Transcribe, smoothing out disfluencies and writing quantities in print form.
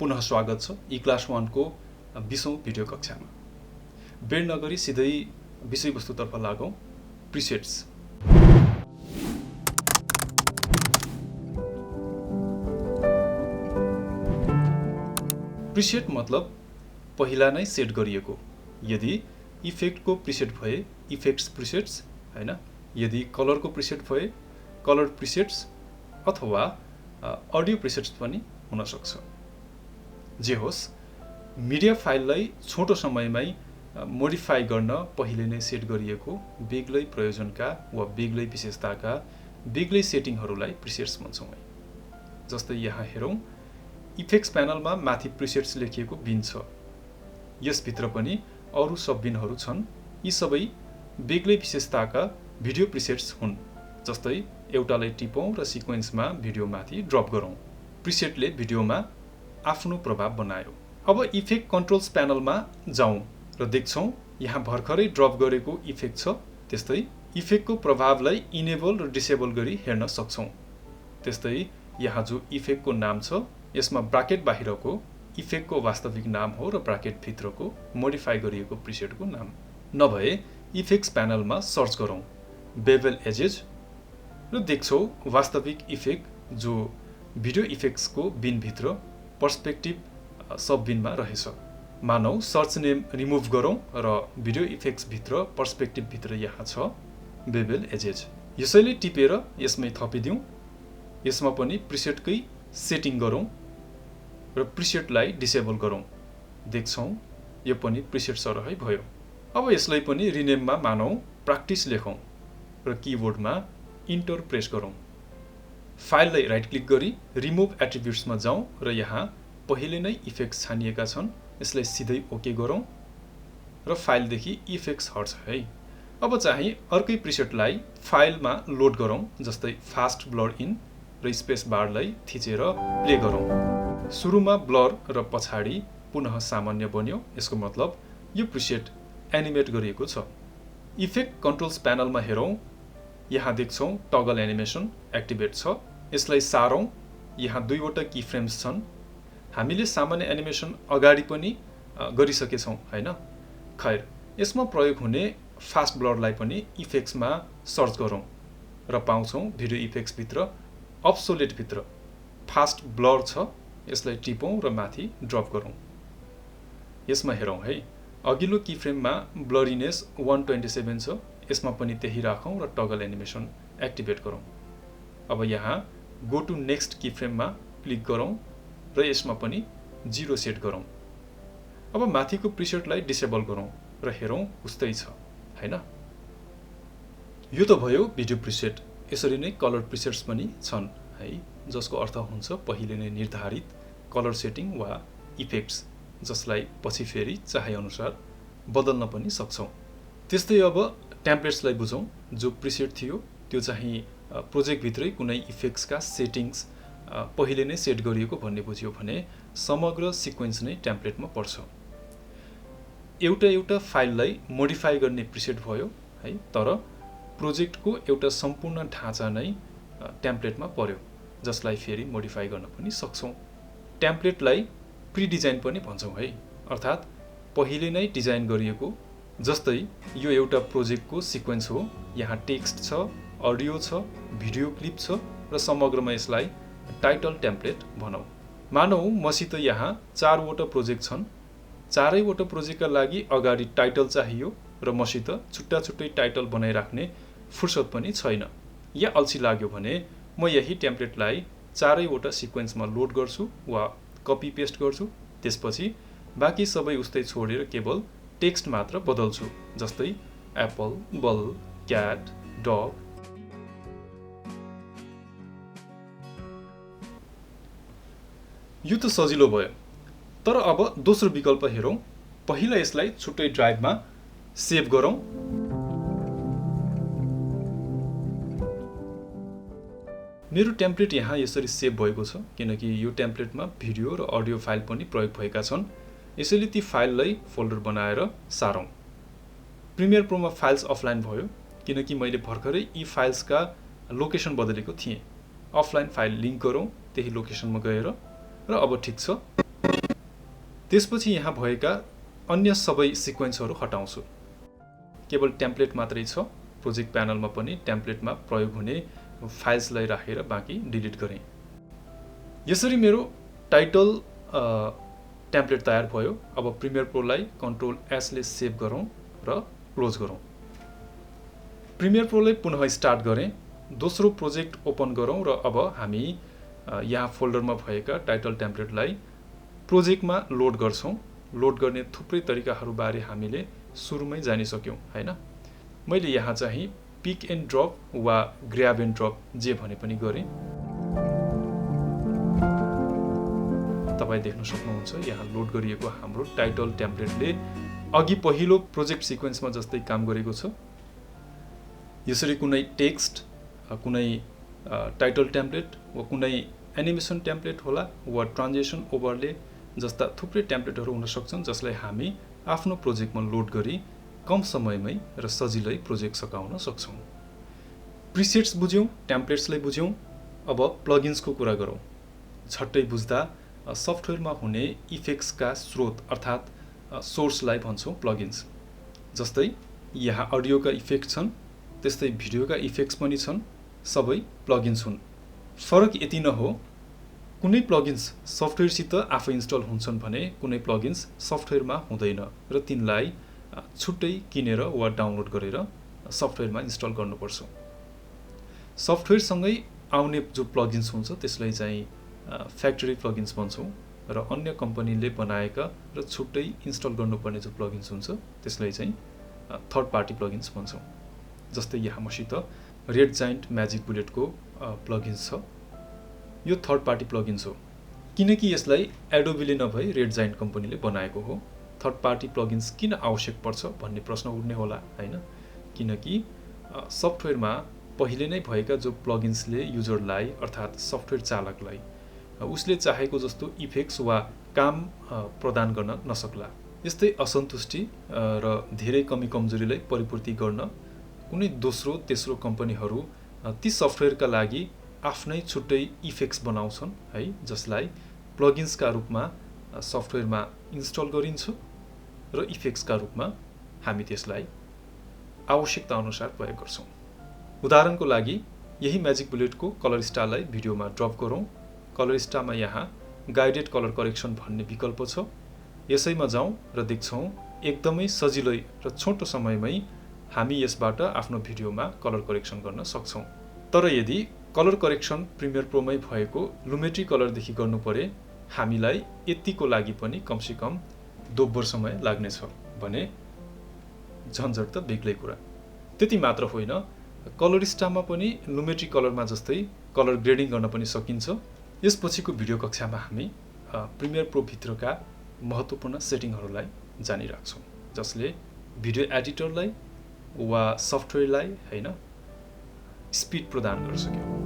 पुनः स्वागत छ ई क्लास 1 को 20औं भिडियो कक्षामा। बेर नगरी सिधै विषयवस्तुतर्फ लागौं। प्रिसेट्स। प्रिसेट मतलब पहिला नै सेट गरिएको। यदि इफेक्टको प्रिसेट भए इफेक्ट्स प्रिसेट्स हैन, यदि कलरको प्रिसेट भए कलर प्रिसेट्स अथवा अडियो प्रिसेट्स पनि हुन सक्छ। जे होस्, मिडिया फाइललाई छोटो समयमै मोडिफाई गर्न पहिले नै सेट गरिएको बेग्लै प्रयोजनका वा बेग्लै विशेषताका बेग्लै सेटिङहरूलाई प्रिसेट्स भन्छौं। जस्तै यहाँ हेरौं, इफेक्ट्स प्यानलमा माथि प्रिसेट्स लेखिएको बिन छ। यसभित्र पनि अरु सब बिनहरू छन्। यी सबै बेग्लै विशेषताका भिडियो प्रिसेट्स हुन्। जस्तै एउटालाई टिपौं र सिक्वेन्समा भिडियो माथि ड्रप गरौं। प्रिसेटले भिडियोमा आफ्नो प्रभाव बनायो। अब इफेक्ट कन्ट्रोल्स प्यानलमा जाउँ र देख्छौं यहाँ भर्खरै ड्रप गरेको इफेक्ट छ। त्यस्तै इफेक्टको प्रभावलाई इनेबल र डिसेबल गरी हेर्न सक्छौं। त्यस्तै यहाँ जो इफेक्टको नाम छ यसमा ब्राकेट बाहिरको इफेक्टको वास्तविक नाम हो र ब्राकेट भित्रको मोडिफाई गरिएको प्रिसेटको नाम। नभए इफेक्ट्स प्यानलमा सर्च गरौं बेभल एजेस र देख्छौं वास्तविक इफेक्ट जो भिडियो इफेक्ट्सको बिन भित्र पर्सपेक्टिभ सब बिनमा रहेछ। मानौ सर्च नेम रिमुभ गरौं र भिडियो इफेक्ट्स भित्र पर्सपेक्टिभ भित्र यहाँ छ बेभल एजेस। यसैले टिपेर यसमै थपिदिउँ। यसमा पनि प्रिसेटकै सेटिङ गरौं र प्रिसेटलाई डिसेबल गरौं। देख्छौं यो पनि प्रिसेट सरहै भयो। अब यसलाई पनि रिनेममा मानौ प्र्याक्टिस लेखौं र किबोर्डमा इन्टर प्रेस गरौं। फाइललाई राइट क्लिक गरी रिमुभ एट्रिब्युट्समा जाउँ र यहाँ पहिले नै इफेक्ट्स छानिएका छन्। यसलाई सिधै ओके गरौं र फाइलदेखि इफेक्ट्स हट्छ है। अब चाहिँ अर्कै प्रिसेटलाई फाइलमा लोड गरौं। जस्तै फास्ट ब्लर इन र स्पेस बारलाई थिचेर प्ले गरौं। सुरुमा ब्लर र पछाडि पुनः सामान्य बन्यो। यसको मतलब यो प्रिसेट एनिमेट गरिएको छ। इफेक्ट कन्ट्रोल्स प्यानलमा हेरौं। यहाँ देख्छौं टगल एनिमेसन एक्टिभेट छ। यसलाई सारौं। यहाँ दुईवटा की फ्रेम्स छन्। हामीले सामान्य एनिमेसन अगाडि पनि गरिसकेछौं हैन। खैर, यसमा प्रयोग हुने फास्ट ब्लरलाई पनि इफेक्ट्समा सर्च गरौं र पाउँछौं भिडियो इफेक्ट्स भित्र अब्सोलेट भित्र फास्ट ब्लर छ। यसलाई टिपौं र माथि ड्रप गरौं। यसमा हेरौं है, अघिल्लो की फ्रेममा ब्लरीनेस 127 छ। यसमा पनि त्यही राखौं र टगल एनिमेसन एक्टिभेट गरौं। अब यहाँ गो टु नेक्स्ट की फ्रेममा क्लिक गरौं र यसमा पनि 0 सेट गरौं। अब माथिको प्रिसेटलाई डिसेबल गरौं र हेरौं उस्तै छ हैन। यो त भयो भिडियो प्रिसेट। यसरी नै कलर प्रिसेट्स पनि छन् है, जसको अर्थ हुन्छ पहिले नै निर्धारित कलर सेटिङ वा इफेक्ट्स, जसलाई पछि फेरि चाहे अनुसार बदल्न पनि सक्छौं। त्यस्तै अब टेम्प्लेट्सलाई बुझौं। जो प्रिसेट थियो त्यो चाहिँ प्रोजेक्ट भित्रै कुनै इफेक्ट्सका सेटिङ्स पहिले नै सेट गरिएको भन्ने बुझ्यो भने समग्र सिक्वेन्स नै टेम्प्लेटमा पर्छ। एउटा फाइललाई मोडिफाई गर्ने प्रिसेट भयो है, तर प्रोजेक्टको एउटा सम्पूर्ण ढाँचा नै टेम्प्लेटमा पर्यो, जसलाई फेरि मोडिफाई गर्न पनि सक्छौं। टेम्प्लेटलाई प्री डिजाइन पनि भन्छौं है, अर्थात् पहिले नै डिजाइन गरिएको। जस्तै यो एउटा प्रोजेक्टको सिक्वेन्स हो। यहाँ टेक्स्ट छ, अडियो छ, भिडियो क्लिप छ र समग्रमा यसलाई टाइटल टेम्प्लेट भनौं। मानौ मसित यहाँ 4 वटा प्रोजेक्ट छन्। चारैवटा प्रोजेक्टका लागि अगाडि टाइटल चाहियो र मसित छुट्टा छुट्टै टाइटल बनाइराख्ने फुर्सद पनि छैन। या अल्छी लाग्यो भने म यही टेम्प्लेटलाई चारैवटा सिक्वेन्समा लोड गर्छु वा कपी पेस्ट गर्छु। त्यसपछि बाँकी सबै उस्तै छोडेर केवल टेक्स्ट मात्र बदल्छु। जस्तै एप्पल, बल, क्याट, डग। यो त सजिलो भयो। तर अब दोस्रो विकल्प हेरौं। पहिला यसलाई छुट्टै ड्राइभमा सेभ गरौं। मेरो टेम्प्लेट यहाँ यसरी सेभ भएको छ किनकि यो टेम्प्लेटमा भिडियो र अडियो फाइल पनि प्रयोग भएका छन्। यसैले ती फाइललाई फोल्डर बनाएर सारौं। प्रिमियर प्रोमा फाइल्स अफलाइन भयो किनकि मैले भर्खरै यी फाइल्सका लोकेसन बदलेको थिएँ। अफलाइन फाइल लिंक गरौं त्यही लोकेसनमा गएर र अब ठीक छ। त्यसपछि यहाँ भएका अन्य सबै सिक्वेन्सहरू हटाउँछु। केवल टेम्प्लेट मात्रै छ। प्रोजेक्ट प्यानलमा पनि टेम्प्लेटमा प्रयोग हुने फाइल्सलाई राखेर बाँकी डिलिट गरेँ। यसरी मेरो टाइटल टेम्प्लेट तयार भयो। अब प्रिमियर प्रोलाई कन्ट्रोल एस ले सेभ गरौँ र क्लोज गरौँ। प्रिमियर प्रोलाई पुनः स्टार्ट गरेँ। दोस्रो प्रोजेक्ट ओपन गरौँ र अब हामी यहाँ फोल्डरमा भएका टाइटल टेम्प्लेटलाई प्रोजेक्टमा लोड गर्छौँ। लोड गर्ने थुप्रै तरिकाहरूबारे हामीले सुरुमै जानिसक्यौँ हैन। मैले यहाँ चाहिँ पिक एन्ड ड्रप वा ग्र्याब एन्ड ड्रप जे भने पनि गरेँ। तपाईँ देख्न सक्नुहुन्छ यहाँ लोड गरिएको हाम्रो टाइटल टेम्प्लेटले अघि पहिलो प्रोजेक्ट सिक्वेन्समा जस्तै काम गरेको छ। यसरी कुनै टेक्स्ट, कुनै टाइटल टेम्प्लेट वा कुनै एनिमेसन टेम्प्लेट होला वा ट्रान्जेक्सन ओभरले जस्ता थुप्रै टेम्प्लेटहरू हुन सक्छन् जसलाई हामी आफ्नो प्रोजेक्टमा लोड गरी कम समयमै र सजिलै प्रोजेक्ट सकाउन सक्छौँ। प्रिसेट्स बुझ्यौँ, टेम्प्लेट्सलाई बुझ्यौँ। अब प्लगइन्सको कुरा गरौँ। झट्टै बुझ्दा सफ्टवेयरमा हुने इफेक्ट्सका स्रोत अर्थात् सोर्सलाई भन्छौँ प्लगइन्स। जस्तै यहाँ अडियोका इफेक्ट छन्, त्यस्तै भिडियोका इफेक्ट्स पनि छन्, सबै प्लगइन्स हुन्। फरक यति न हो कुनै प्लगइन्स सफ्टवेयरसित आफै इन्स्टल हुन्छन् भने कुनै प्लगइन्स सफ्टवेयरमा हुँदैन र तिनलाई छुट्टै किनेर वा डाउनलोड गरेर सफ्टवेयरमा इन्स्टल गर्नुपर्छ। सफ्टवेयरसँगै आउने जो प्लगइन्स हुन्छ त्यसलाई चाहिँ फ्याक्ट्री प्लगइन्स भन्छौँ र अन्य कम्पनीले बनाएका र छुट्टै इन्स्टल गर्नुपर्ने जो प्लगइन्स हुन्छ त्यसलाई चाहिँ थर्ड पार्टी प्लगइन्स भन्छौँ। जस्तै यहाँ मसित रेड जायन्ट म्याजिक बुलेटको प्लगइन्स छ। यो थर्ड पार्टी प्लगइन्स हो किनकि यसलाई एडोबीले नभई रेड जायन्ट कम्पनीले बनाएको हो। थर्ड पार्टी प्लगइन्स किन आवश्यक पर्छ भन्ने प्रश्न उठ्ने होला हैन। किनकि सफ्टवेयरमा पहिले नै भएका जो प्लगइन्सले युजरलाई अर्थात् सफ्टवेयर चालकलाई उसले चाहेको जस्तो इफेक्ट्स वा काम प्रदान गर्न नसक्ला। यस्तै असन्तुष्टि र धेरै कमी कमजोरीलाई परिपूर्ति गर्न कुनै दोस्रो तेस्रो कम्पनीहरू ती सफ्टवेयरका लागि आफ्नै छुट्टै इफेक्ट्स बनाउँछन् है, जसलाई प्लगइन्सका रूपमा सफ्टवेयरमा इन्स्टल गरिन्छ र इफेक्ट्सका रूपमा हामी त्यसलाई आवश्यकता अनुसार प्रयोग गर्छौँ। उदाहरणको लागि यही म्याजिक बुलेटको कलर स्टारलाई भिडियोमा ड्रप गरौँ। कलर स्टारमा यहाँ गाइडेड कलर करेक्सन भन्ने विकल्प छ। यसैमा जाउँ र देख्छौँ एकदमै सजिलै र छोटो समयमै हामी यसबाट आफ्नो भिडियोमा कलर करेक्सन गर्न सक्छौँ। तर यदि कलर करेक्सन प्रिमियर प्रोमै भएको लुमेट्री कलरदेखि गर्नु परे हामीलाई यतिको लागि पनि कमसेकम दोब्बर समय लाग्नेछ भने झन्झट त बेग्लै कुरा। त्यति मात्र होइन, कलर स्टारमा पनि लुमेट्री कलरमा जस्तै कलर ग्रेडिङ गर्न पनि सकिन्छ। यसपछिको भिडियो कक्षामा हामी प्रिमियर प्रो भित्रका महत्त्वपूर्ण सेटिङहरूलाई जानिराख्छौँ जसले भिडियो एडिटरलाई वा सफ्टवेयरलाई हैन स्पिड प्रदान गर्न सक्यो।